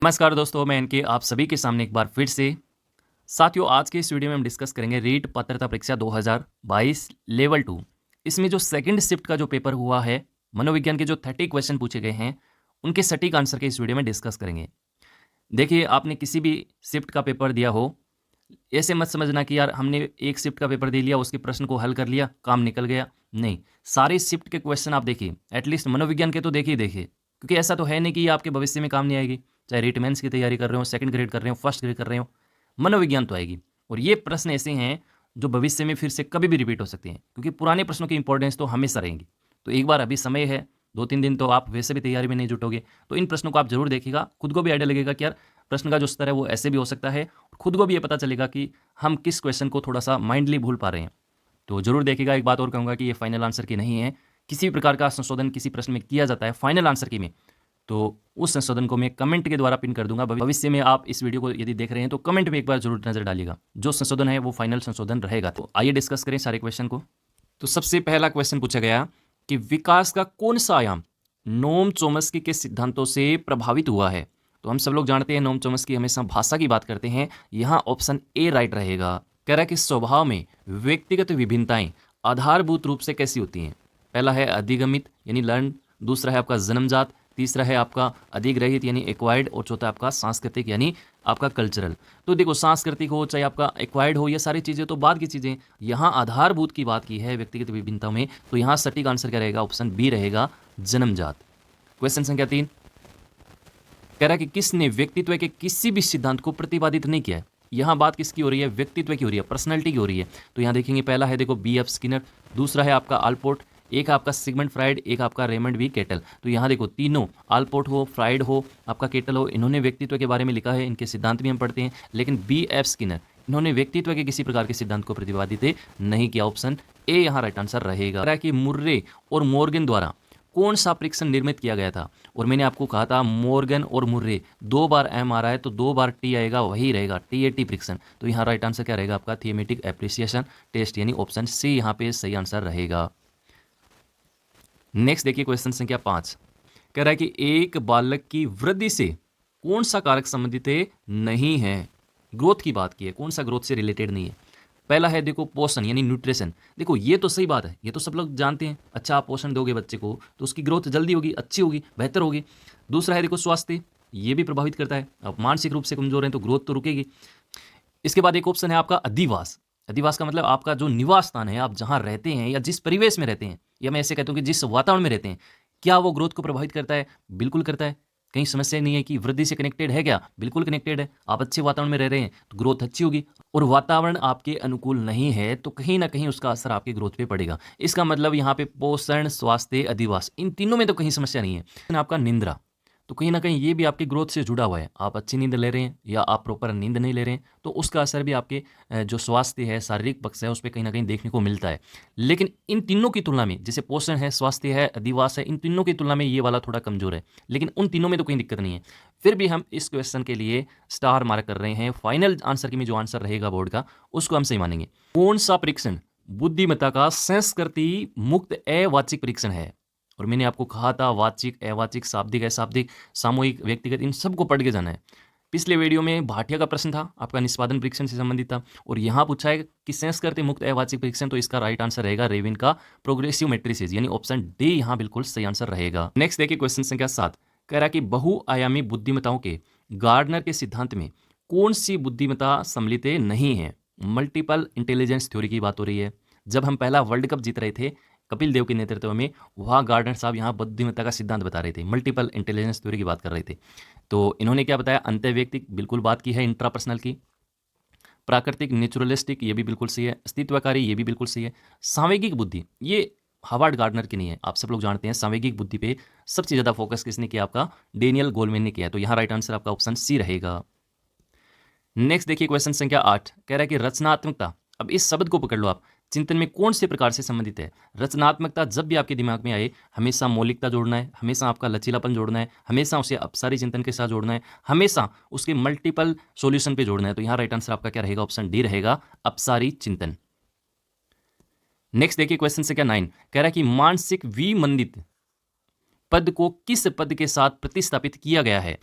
नमस्कार दोस्तों, मैं इनके आप सभी के सामने एक बार फिर से। साथियों, आज के इस वीडियो में हम डिस्कस करेंगे रीट पात्रता परीक्षा 2022 लेवल 2। इसमें जो सेकंड शिफ्ट का जो पेपर हुआ है, मनोविज्ञान के जो 30 क्वेश्चन पूछे गए हैं, उनके सटीक आंसर के इस वीडियो में डिस्कस करेंगे। देखिए, आपने किसी भी शिफ्ट का पेपर दिया हो, ऐसे मत समझना कि यार हमने एक शिफ्ट का पेपर दे लिया, उसके प्रश्न को हल कर लिया, काम निकल गया। नहीं, सारे शिफ्ट के क्वेश्चन आप देखिए, एटलीस्ट मनोविज्ञान के तो देखिए, क्योंकि ऐसा तो है नहीं कि ये आपके भविष्य में काम नहीं आएगी। चाहे रीट मेंस की तैयारी कर रहे हो, सेकंड ग्रेड कर रहे हो, फर्स्ट ग्रेड कर रहे हो, मनोविज्ञान तो आएगी। और ये प्रश्न ऐसे हैं जो भविष्य में फिर से कभी भी रिपीट हो सकते हैं, क्योंकि पुराने प्रश्नों की इंपॉर्टेंस तो हमेशा रहेंगी। तो एक बार अभी समय है, 2-3 दिन तो आप वैसे भी तैयारी में नहीं जुटोगे, तो इन प्रश्नों को आप जरूर देखिएगा। खुद को भी आइडिया लगेगा कि यार प्रश्न का जो स्तर है वो ऐसे भी हो सकता है। खुद को भी ये पता चलेगा कि हम किस क्वेश्चन को थोड़ा सा माइंडली भूल पा रहे हैं। तो जरूर देखिएगा। एक बात और कहूँगा कि ये फाइनल आंसर की नहीं है। किसी भी प्रकार का संशोधन किसी प्रश्न में किया जाता है फाइनल आंसर की में, तो उस संशोधन को मैं कमेंट के द्वारा पिन कर दूंगा। भविष्य में आप इस वीडियो को यदि देख रहे हैं तो कमेंट में एक बार जरूर नजर डालिएगा। जो संशोधन है वो फाइनल संशोधन रहेगा। तो आइए डिस्कस करें सारे क्वेश्चन को। तो सबसे पहला क्वेश्चन पूछा गया कि विकास का कौन सा आयाम नोम चोम्स्की के सिद्धांतों से प्रभावित हुआ है। तो हम सब लोग जानते हैं नोम चोम्स्की हमेशा भाषा की बात करते हैं। यहाँ ऑप्शन ए राइट रहेगा। कह रहा है कि स्वभाव में व्यक्तिगत विभिन्नताएं आधारभूत रूप से कैसी होती हैं। पहला है अधिगमित यानी लर्न, दूसरा है आपका जन्मजात, तीसरा है आपका अधिग्रहित यानी एक्वायर्ड, और चौथा आपका सांस्कृतिक यानी आपका कल्चरल। तो देखो, सांस्कृतिक हो चाहे आपका एक्वायर्ड हो, ये सारी चीज़ें तो बाद की चीज़ें। यहाँ आधारभूत की बात की है व्यक्तिगत विभिन्नता में, तो यहाँ सटीक आंसर क्या रहेगा? ऑप्शन बी रहेगा, जन्मजात। क्वेश्चन संख्या 3 कह रहा है कि किसने व्यक्तित्व के किसी भी सिद्धांत को प्रतिपादित नहीं किया है। यहाँ बात किसकी हो रही है? व्यक्तित्व की हो रही है, पर्सनैलिटी की हो रही है। तो यहाँ देखेंगे, पहला है देखो बी एफ स्किनर, दूसरा है आपका आल्पोर्ट, एक आपका सिगमंड फ्राइड, एक आपका रेमंड वी केटल। तो यहाँ देखो तीनों, आल्पोर्ट हो, फ्राइड हो, आपका केटल हो, इन्होंने व्यक्तित्व के बारे में लिखा है, इनके सिद्धांत भी हम पढ़ते हैं। लेकिन बी एफ स्किनर, इन्होंने व्यक्तित्व के किसी प्रकार के सिद्धांत को प्रतिपादित नहीं किया। ऑप्शन ए यहाँ राइट आंसर रहेगा। कि मुर्रे और मॉर्गन द्वारा कौन सा परीक्षण निर्मित किया गया था? और मैंने आपको कहा था मॉर्गन और मुर्रे, 2 बार एम आ रहा है तो 2 बार टी आएगा, वही रहेगा TAT परीक्षण। तो यहाँ राइट आंसर क्या रहेगा? आपका थियोमेटिक एप्रिसिएशन टेस्ट, यानी ऑप्शन सी यहाँ पे सही आंसर रहेगा। नेक्स्ट देखिए क्वेश्चन संख्या 5 कह रहा है कि एक बालक की वृद्धि से कौन सा कारक संबंधित नहीं है। ग्रोथ की बात की है, कौन सा ग्रोथ से रिलेटेड नहीं है। पहला है देखो पोषण यानी न्यूट्रिशन। देखो ये तो सही बात है, ये तो सब लोग जानते हैं। अच्छा आप पोषण दोगे बच्चे को तो उसकी ग्रोथ जल्दी होगी, अच्छी होगी, बेहतर होगी। दूसरा है देखो स्वास्थ्य, ये भी प्रभावित करता है। अब मानसिक रूप से कमजोर हैं तो ग्रोथ तो रुकेगी। इसके बाद एक ऑप्शन है आपका अधिवास। अधिवास का मतलब आपका जो निवास स्थान है, आप जहां रहते हैं या जिस परिवेश में रहते हैं, या मैं ऐसे कहता हूं कि जिस वातावरण में रहते हैं, क्या वो ग्रोथ को प्रभावित करता है? बिल्कुल करता है। कहीं समस्या नहीं है कि वृद्धि से कनेक्टेड है क्या? बिल्कुल कनेक्टेड है। आप अच्छे वातावरण में रह रहे हैं तो ग्रोथ अच्छी होगी, और वातावरण आपके अनुकूल नहीं है तो कहीं ना कहीं उसका असर आपकी ग्रोथ पे पड़ेगा। इसका मतलब यहाँ पे पोषण, स्वास्थ्य, अधिवास, इन तीनों में तो कहीं समस्या नहीं है। आपका निंद्रा, तो कहीं ना कहीं ये भी आपकी ग्रोथ से जुड़ा हुआ है। आप अच्छी नींद ले रहे हैं या आप प्रॉपर नींद नहीं ले रहे हैं तो उसका असर भी आपके जो स्वास्थ्य है, शारीरिक पक्ष है, उस पर कहीं ना कहीं देखने को मिलता है। लेकिन इन तीनों की तुलना में, जैसे पोषण है, स्वास्थ्य है, अधिवास है, इन तीनों की तुलना में ये वाला थोड़ा कमजोर है। लेकिन उन तीनों में तो कोई दिक्कत नहीं है। फिर भी हम इस क्वेश्चन के लिए स्टार मार्क कर रहे हैं। फाइनल आंसर की में जो आंसर रहेगा बोर्ड का, उसको हम सही मानेंगे। कौन सा परीक्षण बुद्धिमत्ता का संस्कृति मुक्त अवाचिक परीक्षण है? और मैंने आपको कहा था वाचिक, अवाचिक, शाब्दिक, अशाब्दिक, सामूहिक, व्यक्तिगत, इन सबको पढ़ के जाना है। पिछले वीडियो में भाटिया का प्रश्न था, आपका निष्पादन परीक्षण से संबंधित था, और यहाँ पूछा है कि संस्कृति मुक्त अवाचिक परीक्षण। तो इसका राइट आंसर रहेगा रेविन का प्रोग्रेसिव मैट्रिसेस, यानी ऑप्शन डी यहाँ बिल्कुल सही आंसर रहेगा। नेक्स्ट देखिए क्वेश्चन संख्या 7 कह रहा है कि बहुआयामी बुद्धिमत्ताओं के गार्डनर के सिद्धांत में कौन सी बुद्धिमत्ता सम्मिलित नहीं है। मल्टीपल इंटेलिजेंस थ्योरी की बात हो रही है। जब हम पहला वर्ल्ड कप जीत रहे थे कपिल देव के नेतृत्व में, वहाँ गार्डनर साहब यहाँ बुद्धिमत्ता का सिद्धांत बता रहे थे, मल्टीपल इंटेलिजेंस थ्योरी की बात कर रहे थे। तो इन्होंने क्या बताया? अंतर्वैयक्तिक बिल्कुल बात की है, इंट्रापर्सनल की। प्राकृतिक नेचुरलिस्टिक, ये भी बिल्कुल सही है। अस्तित्वकारी, ये भी बिल्कुल सही है। सांवेगिक बुद्धि, ये हार्वर्ड गार्डनर की नहीं है। आप सब लोग जानते हैं सांवेगिक बुद्धि पे सबसे ज्यादा फोकस किसने किया? आपका डेनियल गोलमैन ने किया। तो यहाँ राइट आंसर आपका ऑप्शन सी रहेगा। नेक्स्ट देखिए क्वेश्चन संख्या 8 कह रहा है कि रचनात्मकता, अब इस शब्द को पकड़ लो आप, चिंतन में कौन से प्रकार से संबंधित है? रचनात्मकता जब भी आपके दिमाग में आए, हमेशा मौलिकता जोड़ना है, हमेशा आपका लचीलापन जोड़ना है, हमेशा उसे अपसारी चिंतन के साथ जोड़ना है, हमेशा उसके मल्टीपल सॉल्यूशन पे जोड़ना है। तो यहाँ राइट आंसर आपका क्या रहेगा? ऑप्शन डी रहेगा, अपसारी चिंतन। नेक्स्ट देखिए क्वेश्चन संख्या 9 कह रहा है कि मानसिक विमंदित पद को किस पद के साथ प्रतिस्थापित किया गया है?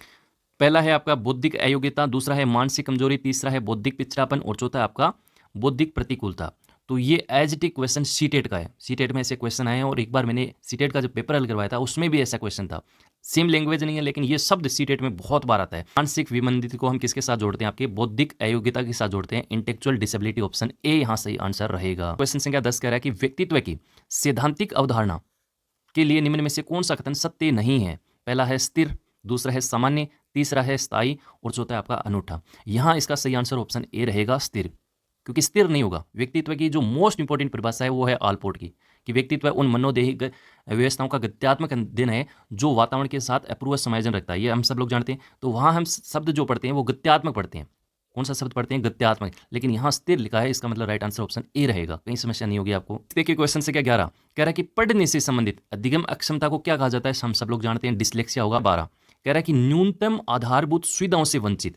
पहला है आपका बौद्धिक अयोग्यता, दूसरा है मानसिक कमजोरी, तीसरा है बौद्धिक पिछड़ापन और चौथा है आपका बौद्धिक प्रतिकूलता। तो ये एज इट क्वेश्चन सीटेट का है। सीटेट में ऐसे क्वेश्चन आए हैं और एक बार मैंने सीटेट का जो पेपर हल करवाया था उसमें भी ऐसा क्वेश्चन था। सेम लैंग्वेज नहीं है लेकिन ये शब्द सीटेट में बहुत बार आता है। मानसिक विमंदित को हम किसके साथ जोड़ते हैं? आपके बौद्धिक अयोग्यता के साथ जोड़ते हैं। इंटेलेक्चुअल डिसेबिलिटी, ऑप्शन ए यहाँ सही आंसर रहेगा। क्वेश्चन संख्या 10 कह रहा है कि व्यक्तित्व की सैद्धांतिक अवधारणा के लिए निम्न में से कौन सा कथन सत्य नहीं है? पहला है स्थिर, दूसरा है सामान्य, तीसरा है स्थायी और चौथा है आपका अनूठा। यहाँ इसका सही आंसर ऑप्शन ए रहेगा, स्थिर, क्योंकि स्थिर नहीं होगा। व्यक्तित्व की जो मोस्ट इंपॉर्टेंट परिभाषा है वो है आलपोर्ट की, कि व्यक्तित्व उन मनोदेही व्यवस्थाओं का गत्यात्मक अध्ययन है जो वातावरण के साथ अपूर्व समायोजन रखता है। ये हम सब लोग जानते हैं। तो वहाँ हम शब्द जो पढ़ते हैं वो गत्यात्मक पढ़ते हैं। कौन सा शब्द पढ़ते हैं? गत्यात्मक। लेकिन यहाँ स्थिर लिखा है, इसका मतलब राइट आंसर ऑप्शन ए रहेगा। कहीं समस्या नहीं होगी आपको। देखिए क्वेश्चन से क्या 11 कह रहा है कि पढ़ने से संबंधित अधिगम अक्षमता को क्या कहा जाता है? हम सब लोग जानते हैं, डिस्लेक्सिया होगा। 12 कह रहा है कि न्यूनतम आधारभूत सुविधाओं से वंचित।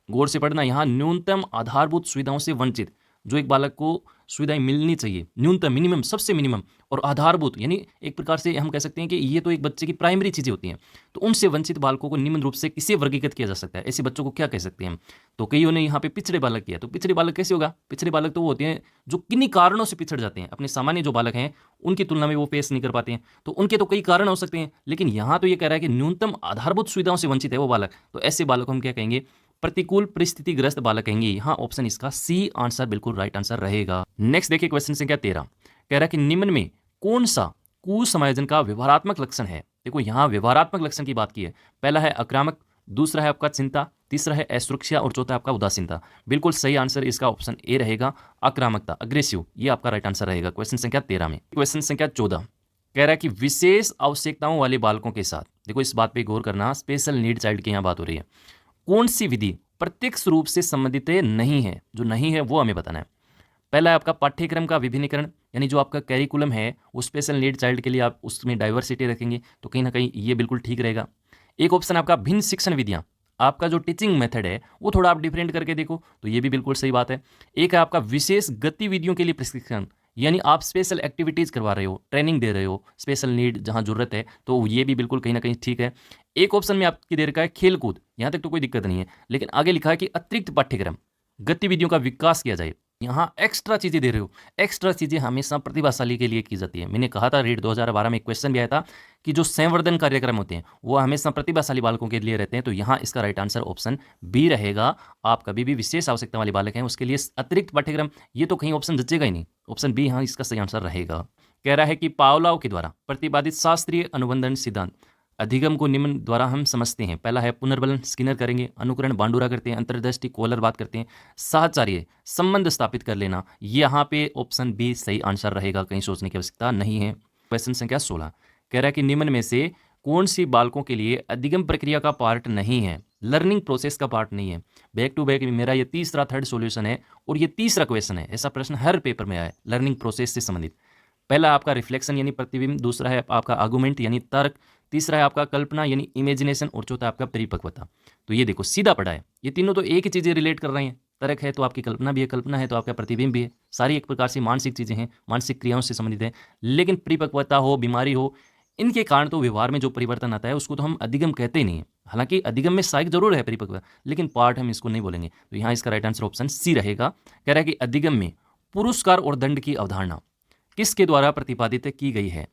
गौर से पढ़ना, यहाँ न्यूनतम आधारभूत सुविधाओं से वंचित, जो एक बालक को सुविधाएं मिलनी चाहिए, न्यूनतम, मिनिमम, सबसे मिनिमम, और आधारभूत यानी एक प्रकार से हम कह सकते हैं कि ये तो एक बच्चे की प्राइमरी चीज़ें होती हैं। तो उनसे वंचित बालकों को निम्न रूप से किसे वर्गीकृत किया जा सकता है? ऐसे बच्चों को क्या कह सकते हैं हम? तो कईयों ने यहाँ पे पिछड़े बालक किया। तो पिछड़े बालक कैसे होगा? पिछड़े बालक तो वो होते हैं जो किन्हीं कारणों से पिछड़ जाते हैं, अपने सामान्य जो बालक हैं उनकी तुलना में वो पेश नहीं कर पाते हैं। तो उनके तो कई कारण हो सकते हैं, लेकिन यहाँ तो ये कह रहा है कि न्यूनतम आधारभूत सुविधाओं से वंचित है वो बालक। तो ऐसे बालक को हम क्या कहेंगे? प्रतिकूल परिस्थितिग्रस्त बालक कहेंगे। यहाँ ऑप्शन इसका सी आंसर बिल्कुल राइट आंसर रहेगा। नेक्स्ट देखिए क्वेश्चन संख्या 13 कह रहा है कि निम्न में कौन सा कुसमायोजन का व्यवहारात्मक लक्षण है? देखो यहाँ व्यवहारात्मक लक्षण की बात की है। पहला है आक्रामक, दूसरा है आपका चिंता, तीसरा है असुरक्षा और चौथा आपका उदासीनता। बिल्कुल सही आंसर इसका ऑप्शन ए रहेगा, आक्रामकता, अग्रेसिव। ये आपका राइट आंसर रहेगा क्वेश्चन संख्या 13 में। क्वेश्चन संख्या 14 कह रहा है कि विशेष आवश्यकताओं वाले बालकों के साथ, देखो इस बात पे गौर करना, स्पेशल नीड चाइल्ड की यहाँ बात हो रही है, कौन सी विधि प्रत्यक्ष रूप से संबंधित नहीं है? जो नहीं है वो हमें बताना है। पहला है आपका पाठ्यक्रम का विभिन्नीकरण, यानी जो आपका कैरिकुलम है वो स्पेशल नीड चाइल्ड के लिए आप उसमें डाइवर्सिटी रखेंगे, तो कहीं ना कहीं ये बिल्कुल ठीक रहेगा। एक ऑप्शन आपका भिन्न शिक्षण विधियां, आपका जो टीचिंग मेथड है वो थोड़ा आप डिफरेंट करके देखो, तो ये भी बिल्कुल सही बात है। एक है आपका विशेष गतिविधियों के लिए प्रशिक्षण, यानी आप स्पेशल एक्टिविटीज़ करवा रहे हो, ट्रेनिंग दे रहे हो, स्पेशल नीड जहाँ जरूरत है, तो ये भी बिल्कुल कहीं ना कहीं ठीक है। एक ऑप्शन में आपकी दे रखा है खेल कूद, यहाँ तक तो कोई दिक्कत नहीं है, लेकिन आगे लिखा है कि अतिरिक्त पाठ्यक्रम गतिविधियों का विकास किया जाए। यहाँ एक्स्ट्रा चीज़ें दे रहे हो। एक्स्ट्रा चीज़ें हमेशा प्रतिभाशाली के लिए की जाती है। मैंने कहा था रीड 2012 में एक क्वेश्चन भी आया था कि जो संवर्धन कार्यक्रम होते हैं वो हमेशा प्रतिभाशाली बालकों के लिए रहते हैं। तो यहाँ इसका राइट आंसर ऑप्शन बी रहेगा। आप कभी भी विशेष आवश्यकता वाले बालक हैं उसके लिए अतिरिक्त पाठ्यक्रम, ये तो कहीं ऑप्शन जचेगा ही नहीं। ऑप्शन बी यहाँ इसका सही आंसर रहेगा। कह रहा है कि पावलोव के द्वारा प्रतिपादित शास्त्रीय अनुबंधन सिद्धांत अधिगम को निम्न द्वारा हम समझते हैं। पहला है पुनर्बलन, स्किनर करेंगे, अनुकरण बांडुरा करते हैं, अंतर्दृष्टि कोहलर बात करते हैं, साहचर्य संबंध स्थापित कर लेना। यहाँ पे ऑप्शन बी सही आंसर रहेगा, कहीं सोचने की आवश्यकता नहीं है। क्वेश्चन संख्या 16 कह रहा है कि निम्न में से कौन सी बालकों के लिए अधिगम प्रक्रिया का पार्ट नहीं है, लर्निंग प्रोसेस का पार्ट नहीं है? बैक टू बैक मेरा ये तीसरा थर्ड सॉल्यूशन है और ये तीसरा क्वेश्चन है। ऐसा प्रश्न हर पेपर में आया है लर्निंग प्रोसेस से संबंधित। पहला आपका रिफ्लेक्शन यानी प्रतिबिंब, दूसरा है आपका आर्गुमेंट यानी तर्क, तीसरा है आपका कल्पना यानी इमेजिनेशन और चौथा आपका परिपक्वता। तो ये देखो सीधा पड़ा है, ये तीनों तो एक ही चीज़ें रिलेट कर रहे हैं। तर्क है तो आपकी कल्पना भी है, कल्पना है तो आपका प्रतिबिंब भी है। सारी एक प्रकार से मानसिक चीज़ें हैं, मानसिक क्रियाओं से संबंधित है। लेकिन परिपक्वता हो, बीमारी हो, इनके कारण तो व्यवहार में जो परिवर्तन आता है उसको तो हम अधिगम कहते ही नहीं है। हालांकि अधिगम में सहायक जरूर है परिपक्वता, लेकिन पार्ट हम इसको नहीं बोलेंगे। तो यहाँ इसका राइट आंसर ऑप्शन सी रहेगा। कह रहा है कि अधिगम में पुरस्कार और दंड की अवधारणा किसके द्वारा प्रतिपादित की गई है?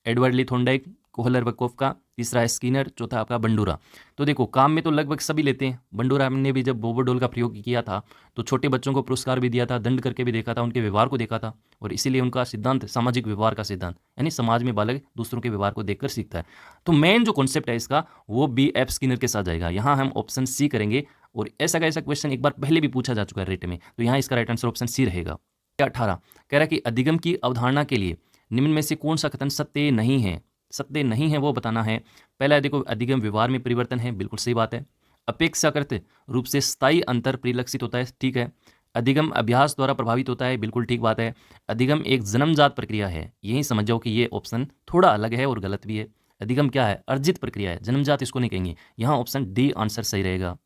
एडवर्ड ली थॉर्नडाइक, कोहलर वकोफ, तीसरा है स्किनर, चौथा आपका बंडूरा। तो देखो काम में तो लगभग सभी लेते हैं। बंडूरा ने भी जब बोबोडोल का प्रयोग किया था तो छोटे बच्चों को पुरस्कार भी दिया था, दंड करके भी देखा था, उनके व्यवहार को देखा था, और इसीलिए उनका सिद्धांत सामाजिक व्यवहार का सिद्धांत, यानी समाज में बालक दूसरों के व्यवहार को देखकर सीखता है। तो मेन जो कॉन्सेप्ट है इसका वो बी एफ स्किनर के साथ जाएगा। यहाँ हम ऑप्शन सी करेंगे, और ऐसा का ऐसा क्वेश्चन एक बार पहले भी पूछा जा चुका है रेट में, तो यहाँ इसका राइट आंसर ऑप्शन सी रहेगा। 18 कह रहा है कि अधिगम की अवधारणा के लिए निम्न में से कौन सा कथन सत्य नहीं है? सत्य नहीं है वो बताना है। पहला है देखो अधिगम व्यवहार में परिवर्तन है, बिल्कुल सही बात है। अपेक्षाकृत रूप से स्थायी अंतर परिलक्षित होता है, ठीक है। अधिगम अभ्यास द्वारा प्रभावित होता है, बिल्कुल ठीक बात है। अधिगम एक जन्मजात प्रक्रिया है, यही समझ जाओ कि ये ऑप्शन थोड़ा अलग है और गलत भी है। अधिगम क्या है? अर्जित प्रक्रिया है, जन्मजात इसको नहीं कहेंगे। यहाँ ऑप्शन डी आंसर सही रहेगा।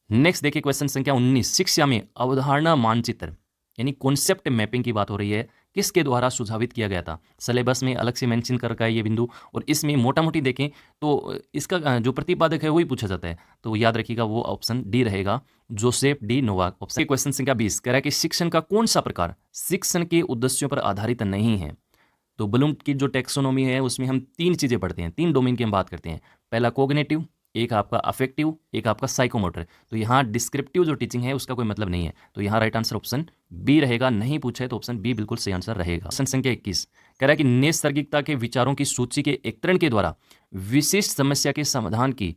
नेक्स्ट देखिए क्वेश्चन संख्या 19, शिक्षा में अवधारणा मानचित्र यानी कॉन्सेप्ट मैपिंग की बात हो रही है। किसके द्वारा सुझावित किया गया था। सिलेबस में अलग से मेंशन कर रखा है ये बिंदु, और इसमें मोटा मोटी देखें तो इसका जो प्रतिपादक है वही पूछा जाता है, तो याद रखिएगा वो ऑप्शन डी रहेगा, Joseph D Novak. Option question संख्या 20 कह रहा है कि शिक्षण का कौन सा प्रकार शिक्षण के उद्देश्यों पर आधारित नहीं है। तो ब्लूम की जो टेक्सोनोमी है उसमें हम 3 चीज़ें पढ़ते हैं, 3 डोमेन की हम बात करते हैं। पहला कोग्निटिव, एक आपका अफेक्टिव, एक आपका साइकोमोटर। तो यहाँ डिस्क्रिप्टिव जो टीचिंग है उसका कोई मतलब नहीं है, तो यहाँ राइट आंसर ऑप्शन बी रहेगा। नहीं पूछा है तो ऑप्शन बी बिल्कुल सही आंसर रहेगा। क्वेश्चन संख्या 21 कह रहा है कि नैसर्गिकता के विचारों की सूची के एकत्रण के द्वारा विशिष्ट समस्या के समाधान की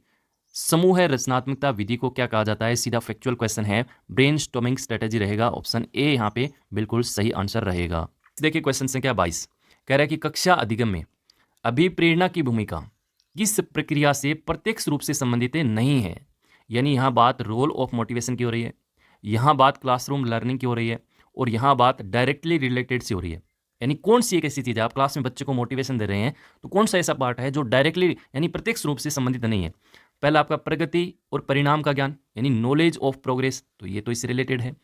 समूह रचनात्मकता विधि को क्या कहा जाता है। सीधा फैक्चुअल क्वेश्चन है, ब्रेनस्टॉर्मिंग स्ट्रेटेजी रहेगा। ऑप्शन ए यहाँ पे बिल्कुल सही आंसर रहेगा। देखिए क्वेश्चन संख्या 22 कह रहा है कि कक्षा अधिगम में अभिप्रेरणा की भूमिका किस प्रक्रिया से प्रत्यक्ष रूप से संबंधित नहीं है। यानी यहाँ बात रोल ऑफ मोटिवेशन की हो रही है, यहाँ बात क्लासरूम लर्निंग की हो रही है, और यहाँ बात डायरेक्टली रिलेटेड से हो रही है। यानी कौन सी एक ऐसी चीज़ है, आप क्लास में बच्चे को मोटिवेशन दे रहे हैं तो कौन सा ऐसा पार्ट है जो डायरेक्टली यानी प्रत्यक्ष रूप से संबंधित नहीं है। पहला आपका प्रगति और परिणाम का ज्ञान यानी नॉलेज ऑफ प्रोग्रेस, तो ये तो इससे रिलेटेड है।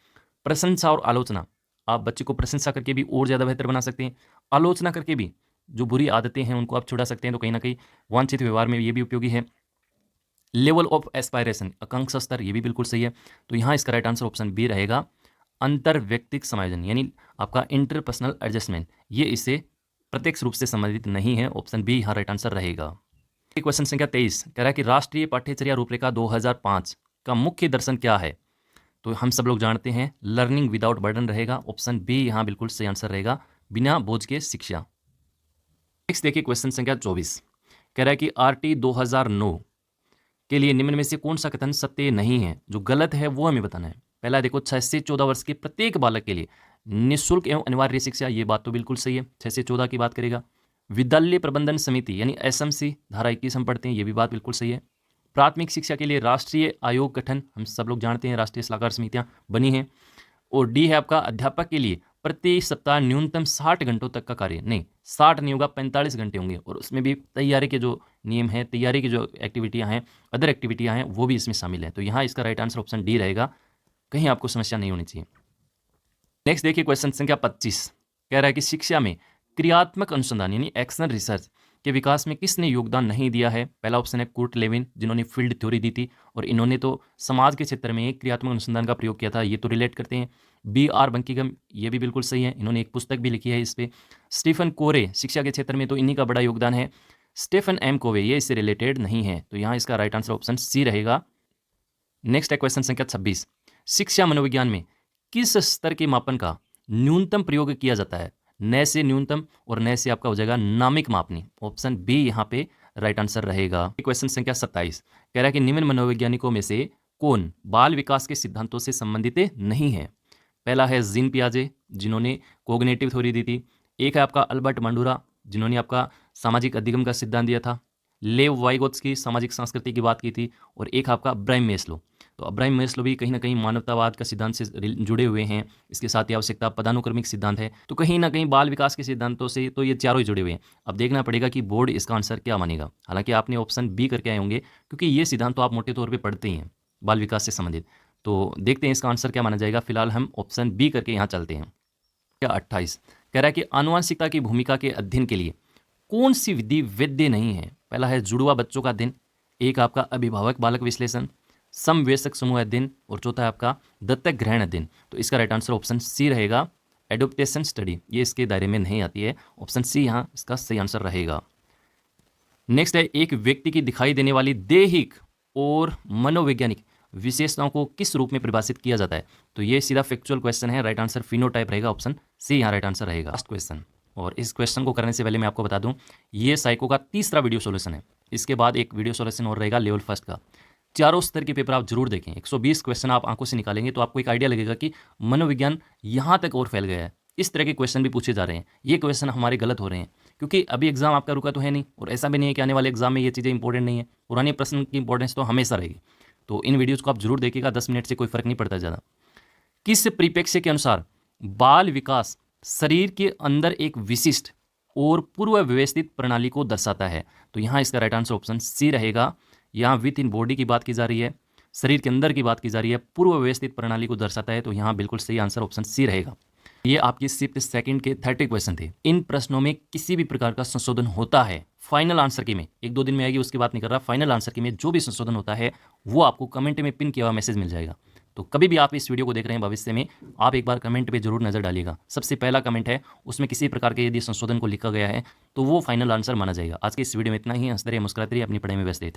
प्रशंसा और आलोचना, आप बच्चे को प्रशंसा करके भी और ज़्यादा बेहतर बना सकते हैं, आलोचना करके भी जो बुरी आदतें हैं उनको आप छुड़ा सकते हैं, तो कहीं ना कहीं वांछित व्यवहार में ये भी उपयोगी है। लेवल ऑफ एस्पायरेशन, आकांक्षा स्तर, ये भी बिल्कुल सही है। तो यहाँ इसका राइट आंसर ऑप्शन बी रहेगा, अंतर व्यक्तिक समायोजन यानी आपका इंटरपर्सनल एडजस्टमेंट, ये इससे प्रत्यक्ष रूप से संबंधित नहीं है। ऑप्शन बी यहाँ राइट आंसर रहेगा। क्वेश्चन संख्या 23 कह रहा है कि राष्ट्रीय पाठ्यचर्या रूपरेखा 2005 का मुख्य दर्शन क्या है। तो हम सब लोग जानते हैं लर्निंग विदाउट बर्डन रहेगा। ऑप्शन बी यहाँ बिल्कुल सही आंसर रहेगा, बिना बोझ के शिक्षा। नेक्स्ट देखिए क्वेश्चन संख्या 24 कह रहा है कि आरटी 2009 के लिए निम्न में से कौन सा कथन सत्य नहीं है। जो गलत है वो हमें बताना है। पहला देखो 6 से 14 वर्ष के प्रत्येक बालक के लिए निःशुल्क एवं अनिवार्य शिक्षा, ये बात तो बिल्कुल सही है, 6 से 14 की बात करेगा। विद्यालय प्रबंधन समिति यानी एसएमसी धारा 21 हम पढ़ते हैं, ये भी बात बिल्कुल सही है। प्राथमिक शिक्षा के लिए राष्ट्रीय आयोग गठन, हम सब लोग जानते हैं राष्ट्रीय सलाहकार समितियां बनी हैं। और डी है आपका अध्यापक के लिए प्रति सप्ताह न्यूनतम 60 घंटों तक का कार्य, नहीं 60 नहीं होगा 45 घंटे होंगे, और उसमें भी तैयारी के जो नियम हैं, तैयारी की जो एक्टिविटियां हैं, अदर एक्टिविटियां हैं, वो भी इसमें शामिल हैं। तो यहाँ इसका राइट आंसर ऑप्शन डी रहेगा, कहीं आपको समस्या नहीं होनी चाहिए। नेक्स्ट देखिए क्वेश्चन संख्या 25 कह रहा है कि शिक्षा में क्रियात्मक अनुसंधान यानी एक्शन रिसर्च के विकास में किसने योगदान नहीं दिया है। पहला ऑप्शन है कुर्ट लेविन, जिन्होंने फील्ड थ्योरी दी थी, और इन्होंने तो समाज के क्षेत्र में क्रियात्मक अनुसंधान का प्रयोग किया था, ये तो रिलेट करते हैं। बी आर बंकिगम, ये भी बिल्कुल सही है, इन्होंने एक पुस्तक भी लिखी है इस पे। स्टीफन कोरे, शिक्षा के क्षेत्र में तो इन्हीं का बड़ा योगदान है। स्टीफन एम कोवे, ये इससे रिलेटेड नहीं है, तो यहाँ इसका राइट आंसर ऑप्शन सी रहेगा। नेक्स्ट है क्वेश्चन संख्या 26 शिक्षा मनोविज्ञान में किस स्तर के मापन का न्यूनतम प्रयोग किया जाता है। न से न्यूनतम और न से आपका हो जाएगा नामिक मापनी। ऑप्शन बी यहाँ पे राइट आंसर रहेगा। क्वेश्चन संख्या 27 कह रहा है कि निम्न मनोवैज्ञानिकों में से कौन बाल विकास के सिद्धांतों से संबंधित नहीं है। पहला है जीन पियाजे, जिन्होंने कोग्निटिव थ्योरी दी थी। एक है आपका अल्बर्ट मंडूरा, जिन्होंने आपका सामाजिक अधिगम का सिद्धांत दिया था। लेव वाइगोत्स्की, सामाजिक संस्कृति की बात की थी। और एक आपका अब्राहिम मेस्लो, तो अब्राहिम मेस्लो भी कहीं ना कहीं मानवतावाद का सिद्धांत से जुड़े हुए हैं। इसके साथ ही आवश्यकता पदानुक्रमिक सिद्धांत है, तो कहीं ना कहीं बाल विकास के सिद्धांतों से तो ये चारों ही जुड़े हुए हैं। अब देखना पड़ेगा कि बोर्ड इसका आंसर क्या मानेगा। हालांकि आपने ऑप्शन बी करके आए होंगे, क्योंकि ये सिद्धांत तो आप मोटे तौर पर पढ़ते ही हैं बाल विकास से संबंधित। तो देखते हैं इसका आंसर क्या माना जाएगा। फिलहाल हम ऑप्शन बी करके यहाँ चलते हैं। 28 कह रहा है कि आनुवंशिकता की भूमिका के अध्ययन के लिए कौन सी विधि वैध नहीं है। पहला है जुड़वा बच्चों का अध्ययन, एक आपका अभिभावक बालक विश्लेषण, समवयस्क समूह अध्ययन, और चौथा है आपका दत्तक ग्रहण अध्ययन। तो इसका राइट आंसर ऑप्शन सी रहेगा, एडोप्टेशन स्टडी, ये इसके दायरे में नहीं आती है। ऑप्शन सी यहाँ इसका सही आंसर रहेगा। नेक्स्ट है एक व्यक्ति की दिखाई देने वाली दैहिक और मनोवैज्ञानिक विशेषताओं को किस रूप में परिभाषित किया जाता है। तो ये सीधा फैक्चुअल क्वेश्चन है, राइट आंसर फिनोटाइप रहेगा। ऑप्शन सी यहाँ राइट आंसर रहेगा। लास्ट क्वेश्चन, और इस क्वेश्चन को करने से पहले मैं आपको बता दूं ये साइको का तीसरा वीडियो सॉल्यूशन है। इसके बाद एक वीडियो सॉल्यूशन और रहेगा लेवल फर्स्ट का। चारों स्तर के पेपर आप जरूर देखें। 120 क्वेश्चन आप आंखों से निकालेंगे तो आपको एक आइडिया लगेगा कि मनोविज्ञान यहाँ तक और फैल गया है। इस तरह के क्वेश्चन भी पूछे जा रहे हैं। ये क्वेश्चन हमारे गलत हो रहे हैं, क्योंकि अभी एग्जाम आपका रुका तो है नहीं, और ऐसा भी नहीं है कि आने वाले एग्जाम में ये चीज़ें इंपॉर्टेंट नहीं है। पुराने प्रश्न की इंपॉर्टेंस तो हमेशा रहेगी। तो इन वीडियोज़ को आप जरूर देखिएगा, 10 मिनट से कोई फर्क नहीं पड़ता ज़्यादा। किस परिप्रेक्ष्य के अनुसार बाल विकास शरीर के अंदर एक विशिष्ट और पूर्व व्यवस्थित प्रणाली को दर्शाता है। तो यहाँ इसका राइट आंसर ऑप्शन सी रहेगा। यहाँ विथ इन बॉडी की बात की जा रही है, शरीर के अंदर की बात की जा रही है, पूर्व व्यवस्थित प्रणाली को दर्शाता है। तो यहाँ बिल्कुल सही आंसर ऑप्शन सी रहेगा। ये आपके शिफ्ट सेकंड के 30 क्वेश्चन थे। इन प्रश्नों में किसी भी प्रकार का संशोधन होता है, फाइनल आंसर की में 1-2 दिन में आएगी, उसकी बात नहीं कर रहा, फाइनल आंसर की में जो भी संशोधन होता है वो आपको कमेंट में पिन किया हुआ मैसेज मिल जाएगा। तो कभी भी आप इस वीडियो को देख रहे हैं भविष्य में, आप एक बार कमेंट पे जरूर नजर डालिएगा। सबसे पहला कमेंट है, उसमें किसी प्रकार के यदि संशोधन को लिखा गया है तो वो फाइनल आंसर माना जाएगा। आज के इस वीडियो में इतना ही। हंसते रहिए, मुस्कुराते रहिए, अपनी पढ़ाई में व्यस्त रहिए।